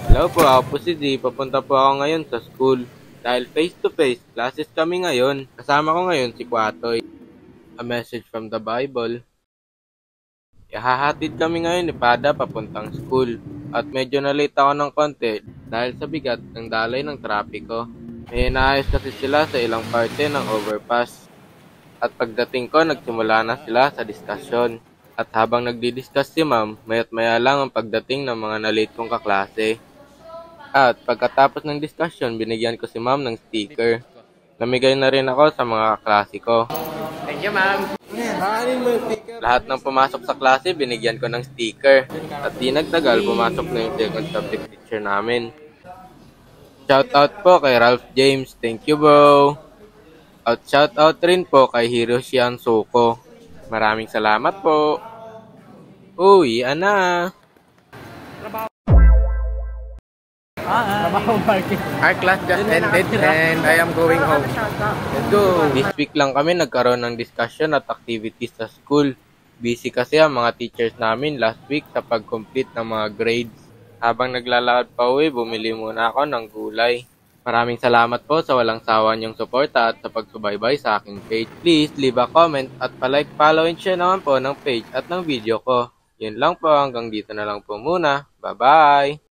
Hello po, ako po si Z. Papunta po ako ngayon sa school. Dahil face-to-face classes kami ngayon. Kasama ko ngayon si Kwatoy. A message from the Bible. Ihahatid kami ngayon ni Pada papuntang school. At medyo na-late ako ng konti dahil sa bigat ng dalay ng trapiko. May inaayos kasi sila sa ilang parte ng overpass. At pagdating ko, nagsimula na sila sa diskusyon. At habang nagdi-discuss si ma'am, maya't maya lang ang pagdating ng mga na-late kong kaklase. At pagkatapos ng discussion, binigyan ko si ma'am ng sticker. Namigay na rin ako sa mga kaklase ko. Thank you, ma'am. Lahat ng pumasok sa klase, binigyan ko ng sticker. At di nagtagal, pumasok na yung second subject teacher namin. Shoutout po kay Ralph James. Thank you, bro. At shoutout rin po kay Hiroshi Ansoko. Maraming salamat po. Uy, ana. Our class just ended and I am going home. Let's go! This week lang kami nagkaroon ng discussion at activities sa school. Busy kasi ang mga teachers namin last week sa pag-complete ng mga grades. Habang naglalakad pa uwi, bumili muna ako ng gulay. Maraming salamat po sa walang sawa niyong suporta at sa pagsubaybay sa aking page. Please leave a comment at palike, follow and share naman po ng page at ng video ko. Yun lang po, hanggang dito na lang po muna. Bye-bye!